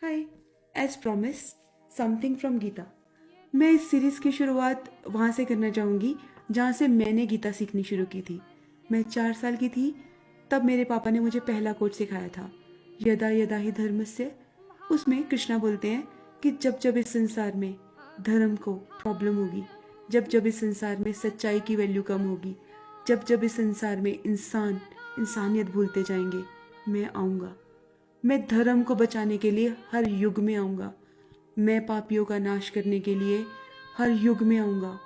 Hi, as promise something from Gita. मैं इस series की शुरुआत वहाँ से करना चाहूँगी जहाँ से मैंने गीता सीखनी शुरू की थी। मैं 4 साल की थी, तब मेरे पापा ने मुझे पहला कोट सिखाया था, यदा यदा ही धर्मस्य। उसमें कृष्णा बोलते हैं कि जब जब इस संसार में धर्म को प्रॉब्लम होगी, जब जब इस संसार में सच्चाई की वैल्यू कम होगी, जब जब इस संसार में इंसानियत भूलते जाएंगे, मैं आऊँगा। मैं धर्म को बचाने के लिए हर युग में आऊँगा। मैं पापियों का नाश करने के लिए हर युग में आऊँगा।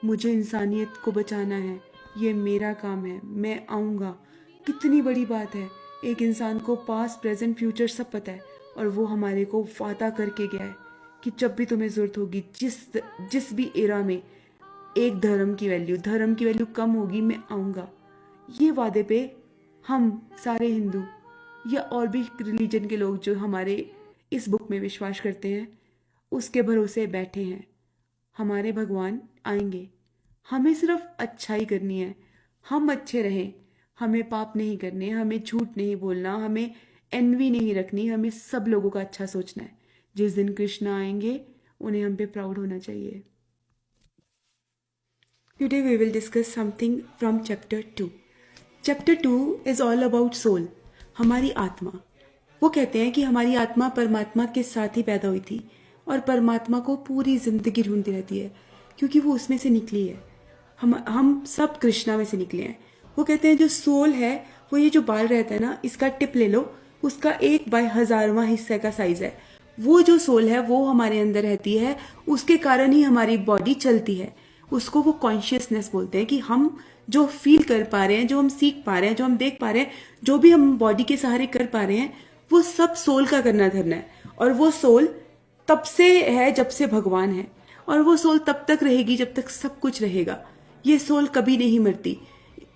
मुझे इंसानियत को बचाना है, ये मेरा काम है, मैं आऊँगा। कितनी बड़ी बात है, एक इंसान को पास्ट प्रेजेंट फ्यूचर सब पता है और वो हमारे को वादा करके गया है कि जब भी तुम्हें ज़रूरत होगी, जिस जिस भी एरा में एक धर्म की वैल्यू कम होगी, मैं आऊँगा। ये वादे पे हम सारे हिंदू या और भी रिलीजन के लोग जो हमारे इस बुक में विश्वास करते हैं, उसके भरोसे बैठे हैं। हमारे भगवान आएंगे, हमें सिर्फ अच्छाई करनी है। हम अच्छे रहें, हमें पाप नहीं करने, हमें झूठ नहीं बोलना, हमें एनवी नहीं रखनी, हमें सब लोगों का अच्छा सोचना है। जिस दिन कृष्ण आएंगे, उन्हें हम पे प्राउड होना चाहिए। Today we will discuss something from chapter 2. Chapter 2 is all about soul, हमारी आत्मा। वो कहते हैं कि हमारी आत्मा परमात्मा के साथ ही पैदा हुई थी और परमात्मा को पूरी जिंदगी ढूंढती रहती है, क्योंकि वो उसमें से निकली है। हम सब कृष्णा में से निकले हैं। वो कहते हैं जो सोल है, वो ये जो बाल रहता है ना, इसका टिप ले लो, उसका 1/1000वां हिस्से का साइज है। वो जो सोल है वो हमारे अंदर रहती है, उसके कारण ही हमारी बॉडी चलती है। उसको वो कॉन्शियसनेस बोलते हैं कि हम जो फील कर पा रहे हैं, जो हम सीख पा रहे हैं, जो हम देख पा रहे हैं, जो भी हम बॉडी के सहारे कर पा रहे हैं, वो सब सोल का करना धरना है। और वो सोल तब से है जब से भगवान है, और वो सोल तब तक रहेगी जब तक सब कुछ रहेगा। ये सोल कभी नहीं मरती।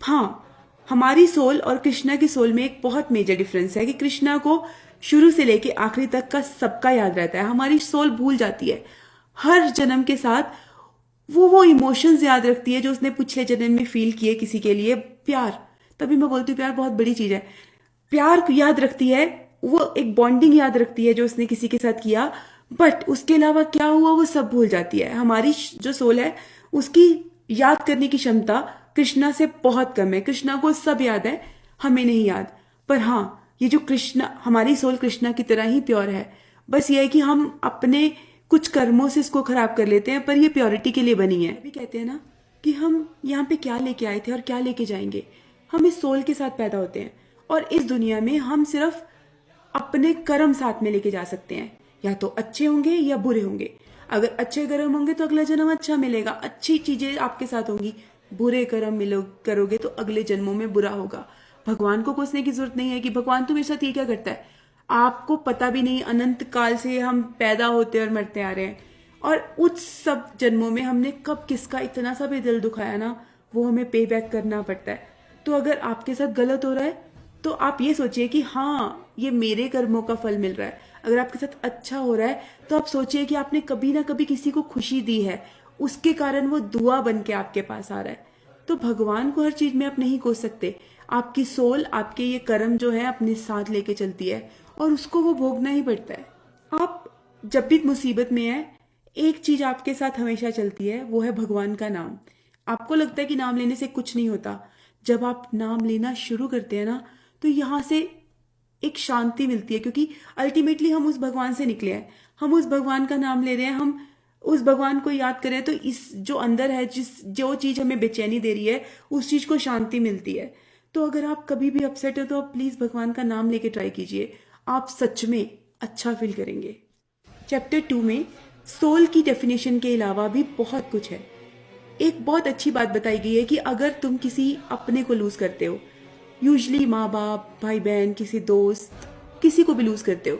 हाँ, हमारी सोल और कृष्णा की सोल में एक बहुत मेजर डिफरेंस है कि कृष्णा को शुरू से लेके आखिरी तक का सबका याद रहता है, हमारी सोल भूल जाती है। हर जन्म के साथ वो इमोशंस याद रखती है जो उसने पिछले जन्म में फील किए किसी के लिए। प्यार, तभी मैं बोलती हूँ प्यार बहुत बड़ी चीज है। प्यार को याद रखती है, वो एक बॉन्डिंग याद रखती है जो उसने किसी के साथ किया, बट उसके अलावा क्या हुआ वो सब भूल जाती है। हमारी जो सोल है, उसकी याद करने की क्षमता कृष्णा से बहुत कम है। कृष्णा को सब याद है, हमें नहीं याद। पर हाँ, ये जो कृष्णा, हमारी सोल कृष्णा की तरह ही प्योर है। बस ये है कि हम अपने कुछ कर्मों से इसको खराब कर लेते हैं, पर ये प्योरिटी के लिए बनी है। अभी कहते हैं ना कि हम यहाँ पे क्या लेके आए थे और क्या लेके जाएंगे। हम इस सोल के साथ पैदा होते हैं और इस दुनिया में हम सिर्फ अपने कर्म साथ में लेके जा सकते हैं। या तो अच्छे होंगे या बुरे होंगे। अगर अच्छे कर्म होंगे तो अगला जन्म अच्छा मिलेगा, अच्छी चीजें आपके साथ होंगी। बुरे कर्म मिलो करोगे तो अगले जन्मों में बुरा होगा। भगवान को कोसने की जरूरत नहीं है कि भगवान तो मेरे साथ ये क्या करता है। आपको पता भी नहीं, अनंत काल से हम पैदा होते और मरते आ रहे हैं, और उस सब जन्मों में हमने कब किसका इतना सा भी दिल दुखाया ना, वो हमें पे बैक करना पड़ता है। तो अगर आपके साथ गलत हो रहा है तो आप ये सोचिए कि हाँ, ये मेरे कर्मों का फल मिल रहा है। अगर आपके साथ अच्छा हो रहा है तो आप सोचिए कि आपने कभी ना कभी किसी को खुशी दी है, उसके कारण वो दुआ बन के आपके पास आ रहा है। तो भगवान को हर चीज में आप नहीं कोस सकते। आपकी सोल आपके ये कर्म जो है अपने साथ लेके चलती है और उसको वो भोगना ही पड़ता है। आप जब भी मुसीबत में है, एक चीज आपके साथ हमेशा चलती है, वो है भगवान का नाम। आपको लगता है कि नाम लेने से कुछ नहीं होता, जब आप नाम लेना शुरू करते हैं ना, तो यहाँ से एक शांति मिलती है, क्योंकि अल्टीमेटली हम उस भगवान से निकले हैं। हम उस भगवान का नाम ले रहे हैं, हम उस भगवान को याद करें तो इस जो अंदर है, जो चीज हमें बेचैनी दे रही है, उस चीज को शांति मिलती है। तो अगर आप कभी भी अपसेट हो तो आप प्लीज भगवान का नाम लेके ट्राई कीजिए, आप सच में अच्छा फील करेंगे। चैप्टर 2 में सोल की डेफिनेशन के अलावा भी बहुत कुछ है। एक बहुत अच्छी बात बताई गई है कि अगर तुम किसी अपने को लूज करते हो, यूजली माँ बाप, भाई बहन, किसी दोस्त, किसी को भी लूज करते हो,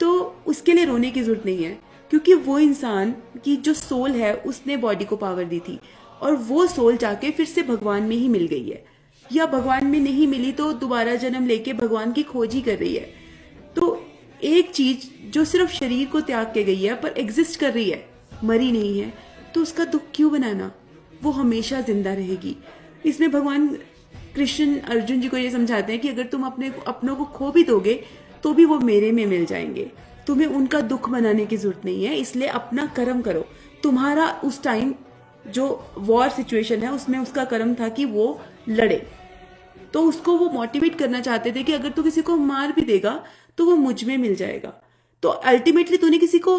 तो उसके लिए रोने की जरूरत नहीं है, क्योंकि वो इंसान की जो सोल है उसने बॉडी को पावर दी थी, और वो सोल जाके फिर से भगवान में ही मिल गई है, या भगवान में नहीं मिली तो दोबारा जन्म लेके भगवान की खोज ही कर रही है। तो एक चीज जो सिर्फ शरीर को त्याग के गई है पर एग्जिस्ट कर रही है, मरी नहीं है, तो उसका दुख क्यों बनाना, वो हमेशा जिंदा रहेगी। इसमें भगवान कृष्ण अर्जुन जी को ये समझाते हैं कि अगर तुम अपनों को खो भी दोगे तो भी वो मेरे में मिल जाएंगे। तुम्हें उनका दुख मनाने की जरूरत नहीं है, इसलिए अपना कर्म करो। तुम्हारा उस टाइम जो वॉर सिचुएशन है उसमें उसका कर्म था कि वो लड़े, तो उसको वो मोटिवेट करना चाहते थे कि अगर तू किसी को मार भी देगा तो वो मुझ में मिल जाएगा। तो अल्टीमेटली तूने किसी को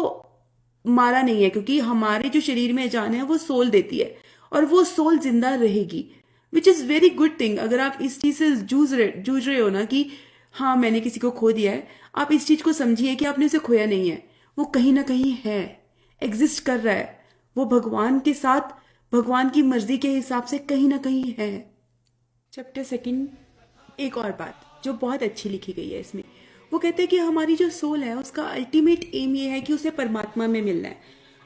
मारा नहीं है, क्योंकि हमारे जो शरीर में जान है वो सोल देती है और वो सोल जिंदा रहेगी, which is very good thing. अगर आप इस चीज से जूझ रहे हो ना कि हाँ मैंने किसी को खो दिया है, आप इस चीज को समझिए कि आपने उसे खोया नहीं है, वो कहीं ना कहीं है, एग्जिस्ट कर रहा है, वो भगवान के साथ भगवान की मर्जी के हिसाब से कहीं ना कहीं है। चैप्टर सेकंड, एक और बात जो बहुत अच्छी लिखी गई है इसमें, वो कहते हैं कि हमारी जो सोल है उसका अल्टीमेट एम ये है कि उसे परमात्मा में मिलना है।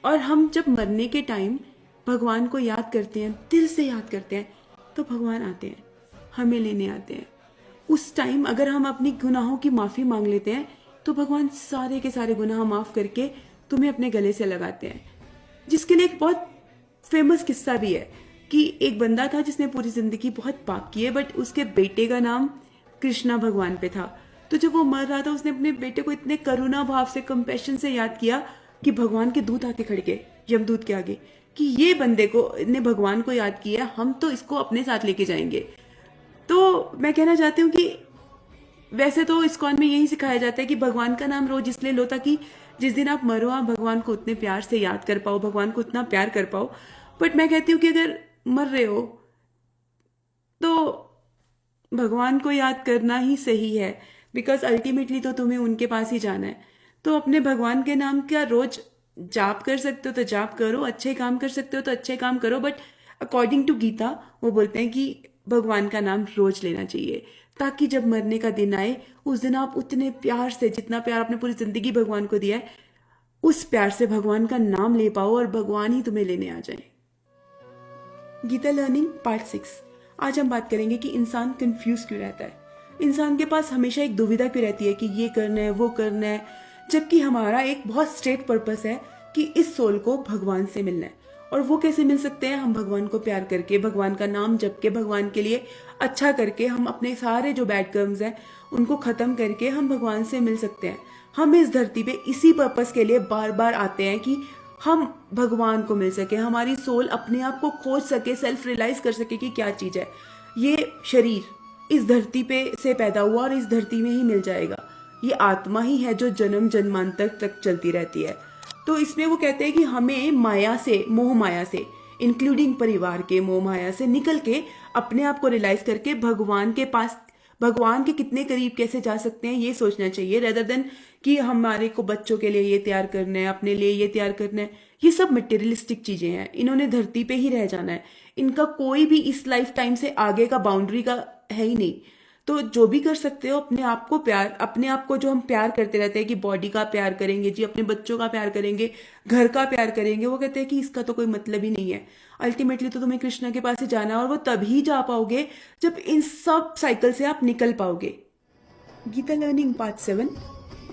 और हम जब मरने के टाइम भगवान को याद करते हैं, दिल से याद करते हैं, तो भगवान आते हैं, हमें लेने आते हैं। उस टाइम अगर हम अपनी गुनाहों की माफ़ी मांग लेते हैं तो भगवान सारे के सारे गुनाह माफ़ करके तुम्हें अपने गले से लगाते हैं। जिसके लिए एक बहुत फेमस किस्सा भी है कि एक बंदा था जिसने पूरी जिंदगी बहुत पाप किए, बट उसके बेटे का नाम कृष्णा भगवान पे था। तो जब वो मर रहा था उसने अपने बेटे को इतने करुणा भाव से, कंपैशन से याद किया कि भगवान के दूत आके खड़ गए यमदूत के आगे कि ये बंदे को ने भगवान को याद किया, हम तो इसको अपने साथ लेके जाएंगे। तो मैं कहना चाहती हूँ कि वैसे तो इस्कॉन में यही सिखाया जाता है कि भगवान का नाम रोज इसलिए लो ताकि जिस दिन आप मरो आप भगवान को उतने प्यार से याद कर पाओ, भगवान को उतना प्यार कर पाओ। बट मैं कहती हूँ कि अगर मर रहे हो तो भगवान को याद करना ही सही है, बिकॉज अल्टीमेटली तो तुम्हें उनके पास ही जाना है। तो अपने भगवान के नाम का रोज जाप कर सकते हो तो जाप करो, अच्छे काम कर सकते हो तो अच्छे काम करो, बट अकॉर्डिंग टू गीता वो बोलते हैं कि भगवान का नाम रोज लेना चाहिए, ताकि जब मरने का दिन आए उस दिन आप उतने प्यार से, जितना प्यार आपने पूरी जिंदगी भगवान को दिया है, उस प्यार से भगवान का नाम ले पाओ और भगवान ही तुम्हें लेने आ जाए। Gita learning part 6। आज हम बात करेंगे कि इंसान कंफ्यूज क्यों रहता है, इंसान के पास हमेशा एक दुविधा क्यों रहती है कि ये करना है वो करना है, जबकि हमारा एक बहुत स्ट्रेट पर्पस है कि इस सोल को भगवान से मिलना है। और वो कैसे मिल सकते हैं? हम भगवान को प्यार करके, भगवान का नाम जप के, भगवान के लिए अच्छा करके, हम अपने सारे जो बैड कर्म्स हैं उनको खत्म करके हम भगवान से मिल सकते हैं। हम इस धरती पे इसी पर्पस के लिए बार बार आते हैं कि हम भगवान को मिल सके, हमारी सोल अपने आप को खोज सके, सेल्फ रियलाइज कर सके कि क्या चीज है। ये शरीर इस धरती पे से पैदा हुआ और इस धरती में ही मिल जाएगा। ये आत्मा ही है जो जन्म जन्मांतर तक चलती रहती है। तो इसमें वो कहते हैं कि हमें माया से, मोह माया से, इंक्लूडिंग परिवार के मोह माया से निकल के अपने आप को रियलाइज करके भगवान के पास, भगवान के कितने करीब कैसे जा सकते हैं ये सोचना चाहिए, रेदर देन कि हमारे को बच्चों के लिए ये तैयार करना है, अपने लिए ये तैयार करना है। ये सब मटेरियलिस्टिक चीजें हैं, इन्होंने धरती पे ही रह जाना है, इनका कोई भी इस लाइफ टाइम से आगे का बाउंड्री का है ही नहीं। तो जो भी कर सकते हो अपने आप को प्यार, अपने आप को जो हम प्यार करते रहते हैं कि बॉडी का प्यार करेंगे जी, अपने बच्चों का प्यार करेंगे, घर का प्यार करेंगे, वो कहते हैं कि इसका तो कोई मतलब ही नहीं है। अल्टीमेटली तो तुम्हें कृष्णा के पास ही जाना है और वो तभी जा पाओगे जब इन सब साइकिल से आप निकल पाओगे। Gita learning part 7।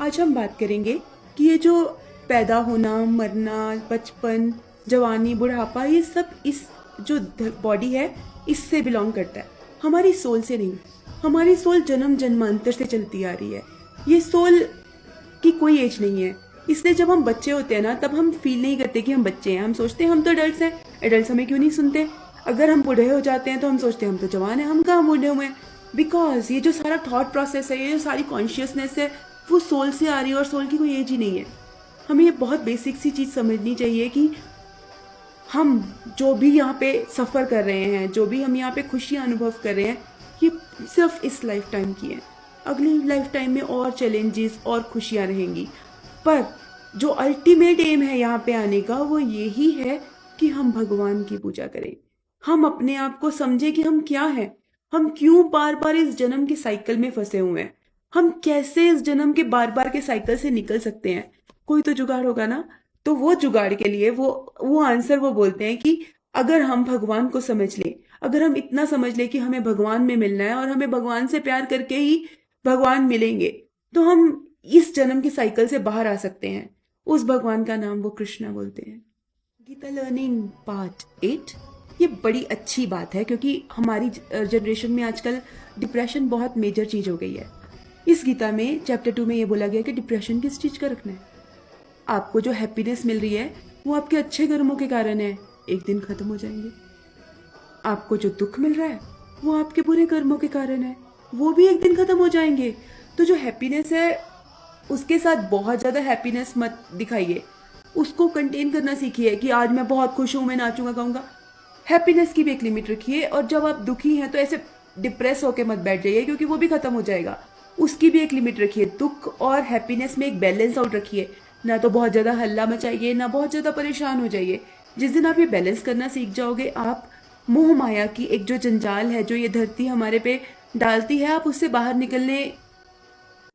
आज हम बात करेंगे कि ये जो पैदा होना, मरना, बचपन, जवानी, बुढ़ापा, ये सब इस जो बॉडी है इससे बिलोंग करता है, हमारी सोल से नहीं। हमारी सोल जन्म जन्मांतर से चलती आ रही है, ये सोल की कोई एज नहीं है। इसलिए जब हम बच्चे होते हैं ना तब हम फील नहीं करते कि हम बच्चे हैं, हम सोचते हैं हम तो एडल्ट्स हैं, एडल्ट्स हमें क्यों नहीं सुनते। अगर हम बूढ़े हो जाते हैं तो हम सोचते हैं हम तो जवान हैं, हम कहाँ बूढ़े हुए हैं। बिकॉज ये जो सारा थॉट प्रोसेस है, ये जो सारी कॉन्शियसनेस है, वो सोल से आ रही है और सोल की कोई एज ही नहीं है। हमें ये बहुत बेसिक सी चीज़ समझनी चाहिए कि हम जो भी यहाँ पे सफ़र कर रहे हैं, जो भी हम यहाँ पे खुशियाँ अनुभव कर रहे हैं, ये सिर्फ इस लाइफ टाइम की है। अगली लाइफ टाइम में और चैलेंजेस और खुशियाँ रहेंगी, पर जो अल्टीमेट एम है यहाँ पे आने का वो यही है कि हम भगवान की पूजा करें, हम अपने आप को समझे कि हम क्या हैं, हम क्यों बार बार इस जन्म के साइकिल में फंसे हुए हैं, हम कैसे इस जन्म के बार बार के साइकिल से निकल सकते हैं। कोई तो जुगाड़ होगा ना। तो वो जुगाड़ के लिए वो आंसर वो बोलते हैं कि अगर हम भगवान को समझ लें, अगर हम इतना समझ लें कि हमें भगवान में मिलना है और हमें भगवान से प्यार करके ही भगवान मिलेंगे, तो हम इस जन्म की साइकिल से बाहर आ सकते हैं। उस भगवान का नाम वो कृष्णा बोलते हैं। Gita learning part 8। ये बड़ी अच्छी बात है क्योंकि हमारी जनरेशन में आजकल डिप्रेशन बहुत मेजर चीज हो गई है। इस गीता में चैप्टर 2 में ये बोला गया कि डिप्रेशन किस चीज का रखना है। आपको जो हैप्पीनेस मिल रही है वो आपके अच्छे कर्मों के कारण है, एक दिन खत्म हो जाएंगे। आपको जो दुख मिल रहा है वो आपके बुरे कर्मों के कारण है, वो भी एक दिन खत्म हो जाएंगे। तो जो हैप्पीनेस है उसके साथ बहुत ज्यादा हैप्पीनेस मत दिखाइए, उसको कंटेन करना सीखिए कि आज मैं बहुत खुश हूं, मैं नाचूंगा गाऊंगा। हैप्पीनेस की भी एक लिमिट रखिए, और जब आप दुखी हैं तो ऐसे डिप्रेस होकर मत बैठ जाइए, क्योंकि वो भी खत्म हो जाएगा। उसकी भी एक लिमिट रखिए। दुख और हैप्पीनेस में एक बैलेंस आउट रखिए, ना तो बहुत ज्यादा हल्ला मचाइए, ना बहुत ज्यादा परेशान हो जाइए। जिस दिन आप ये बैलेंस करना सीख जाओगे, आप मोह माया की एक जो जंजाल है जो ये धरती हमारे पे डालती है, आप उससे बाहर निकलने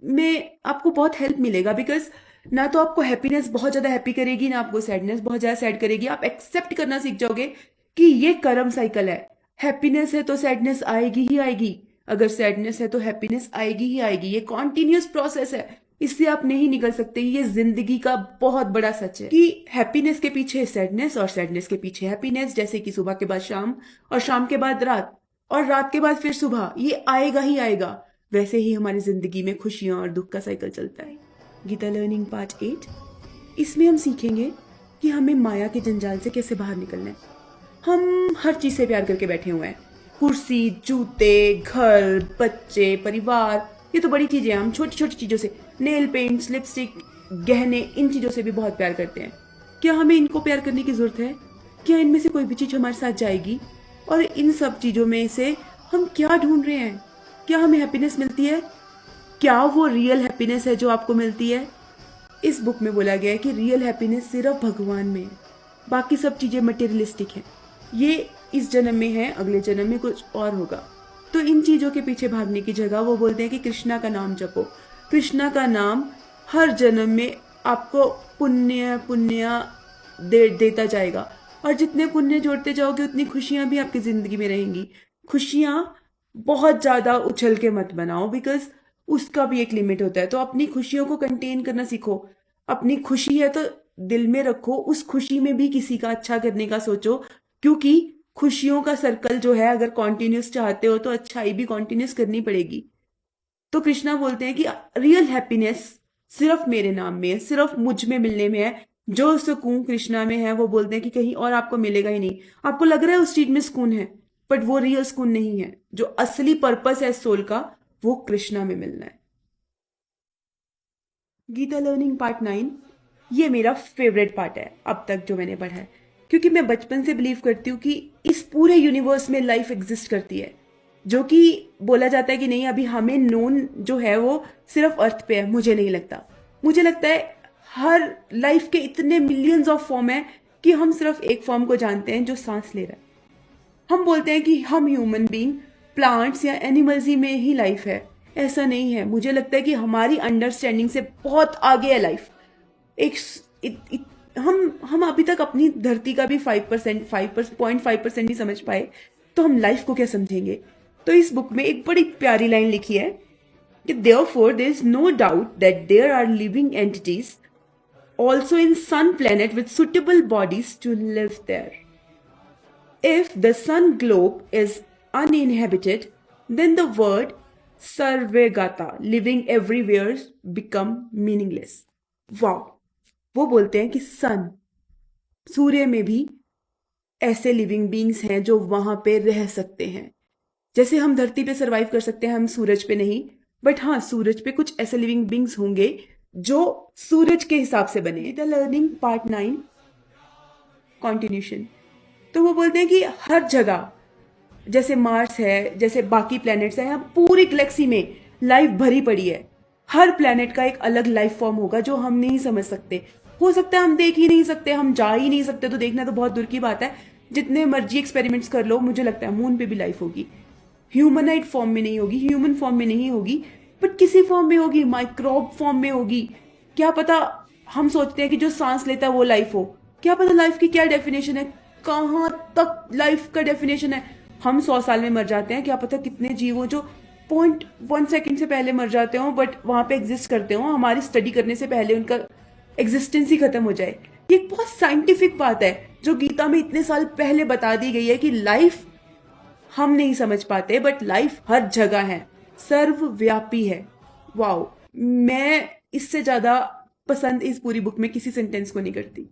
में आपको बहुत हेल्प मिलेगा। बिकॉज ना तो आपको हैप्पीनेस बहुत ज्यादा हैप्पी करेगी, ना आपको सैडनेस बहुत ज्यादा सैड करेगी। आप एक्सेप्ट करना सीख जाओगे कि ये कर्म साइकिल है। हैप्पीनेस है तो सैडनेस आएगी ही आएगी, अगर सैडनेस है तो हैप्पीनेस आएगी ही आएगी। ये कॉन्टिन्यूस प्रोसेस है, इससे आप नहीं निकल सकते। ये जिंदगी का बहुत बड़ा सच है कि हैप्पीनेस के पीछे सैडनेस और सैडनेस के पीछे हैप्पीनेस। जैसे कि सुबह के बाद शाम और शाम के बाद रात और रात के बाद फिर सुबह, ये आएगा ही आएगा। वैसे ही हमारी जिंदगी में खुशियां और दुख का साइकिल चलता है। गीता लर्निंग पार्ट 8, इसमें हम सीखेंगे कि हमें माया के जंजाल से कैसे बाहर निकलना है। हम हर चीज से प्यार करके बैठे हुए हैं, कुर्सी, जूते, घर, बच्चे, परिवार, ये तो बड़ी चीजें हैं। हम छोटी छोटी चीजों से, नेल पेंट्स, लिपस्टिक, गहने, इन चीजों से भी बहुत प्यार करते हैं। क्या हमें इनको प्यार करने की जरूरत है? क्या इनमें से कोई भी चीज हमारे साथ जाएगी? और इन सब चीजों में से हम क्या ढूंढ रहे हैं? क्या हमें हैप्पीनेस मिलती है? क्या वो रियल हैप्पीनेस है जो आपको मिलती है? इस बुक में बोला गया है कि रियल हैप्पीनेस सिर्फ भगवान में है, बाकी सब चीजें मटेरियलिस्टिक हैं। ये इस जन्म में है, अगले जन्म में कुछ और होगा। तो इन चीजों के पीछे भागने की जगह वो बोलते हैं कि कृष्णा का नाम जपो। कृष्णा का नाम हर जन्म में आपको पुण्य पुण्य देता जाएगा, और जितने पुण्य जोड़ते जाओगे उतनी खुशियां भी आपकी जिंदगी में रहेंगी। खुशियां बहुत ज्यादा उछल के मत बनाओ, बिकॉज उसका भी एक लिमिट होता है। तो अपनी खुशियों को कंटेन करना सीखो। अपनी खुशी है तो दिल में रखो, उस खुशी में भी किसी का अच्छा करने का सोचो, क्योंकि खुशियों का सर्कल जो है, अगर कॉन्टिन्यूस चाहते हो तो अच्छाई भी कॉन्टिन्यूस करनी पड़ेगी। तो कृष्णा बोलते हैं कि रियल हैप्पीनेस सिर्फ मेरे नाम में है, सिर्फ मुझ में मिलने में है। जो सुकून कृष्णा में है वो बोलते हैं कि कहीं और आपको मिलेगा ही नहीं। आपको लग रहा है उस चीज में सुकून है, बट वो रियल सुकून नहीं है। जो असली पर्पस है सोल का, वो कृष्णा में मिलना है। गीता लर्निंग पार्ट 9, ये मेरा फेवरेट पार्ट है अब तक जो मैंने पढ़ा है, क्योंकि मैं बचपन से बिलीव करती हूँ कि इस पूरे यूनिवर्स में लाइफ एग्जिस्ट करती है। जो कि बोला जाता है कि नहीं, अभी हमें नोन जो है वो सिर्फ अर्थ पे है। मुझे नहीं लगता। मुझे लगता है हर लाइफ के इतने मिलियंस ऑफ फॉर्म है कि हम सिर्फ एक फॉर्म को जानते हैं जो सांस ले रहा है। हम बोलते हैं कि हम ह्यूमन बीइंग, प्लांट्स या एनिमल्स ही में ही लाइफ है। ऐसा नहीं है। मुझे लगता है कि हमारी अंडरस्टैंडिंग से बहुत आगे है लाइफ। एक हम अभी तक अपनी धरती का भी 5% 5.5% नहीं समझ पाए, तो हम लाइफ को क्या समझेंगे? तो इस बुक में एक बड़ी प्यारी लाइन लिखी है कि therefore there is no doubt that there are living entities also in sun planet with suitable bodies to live there. If the sun globe is uninhabited, then the word sarvegata, living everywhere, become meaningless. Wow! वो बोलते हैं कि सन, सूर्य में भी ऐसे living beings हैं जो वहां पे रह सकते हैं। जैसे हम धरती पे सरवाइव कर सकते हैं, हम सूरज पे नहीं। बट हाँ, सूरज पे कुछ ऐसे लिविंग बींग्स होंगे जो सूरज के हिसाब से बने। The learning part 9 continuation. तो वो बोलते हैं कि हर जगह, जैसे मार्स है, जैसे बाकी प्लैनेट्स हैं, यहाँ पूरी गैलेक्सी में लाइफ भरी पड़ी है। हर प्लैनेट का एक अलग लाइफ फॉर्म होगा जो हम नहीं समझ सकते। हो सकता है हम देख ही नहीं सकते, हम जा ही नहीं सकते, तो देखना तो बहुत दूर की बात है। जितने मर्जी एक्सपेरिमेंट्स कर लो, मुझे लगता है मून पे भी लाइफ होगी। ह्यूमनाइड फॉर्म में नहीं होगी, ह्यूमन फॉर्म में नहीं होगी, बट किसी फॉर्म में होगी, माइक्रोब फॉर्म में होगी। क्या पता, हम सोचते हैं कि जो सांस लेता है वो लाइफ हो। क्या पता लाइफ की क्या डेफिनेशन है, कहाँ तक लाइफ का डेफिनेशन है। हम 100 साल में मर जाते हैं, क्या पता कितने जीव हो जो 0.1 सेकंड से पहले मर जाते हो, बट वहां पे एग्जिस्ट करते हो। हमारी स्टडी करने से पहले उनका एग्जिस्टेंस ही खत्म हो जाए। ये एक बहुत साइंटिफिक बात है जो गीता में इतने साल पहले बता दी गई है कि लाइफ हम नहीं समझ पाते, बट लाइफ हर जगह है, सर्वव्यापी है। वाओ, मैं इससे ज्यादा पसंद इस पूरी बुक में किसी सेंटेंस को नहीं करती।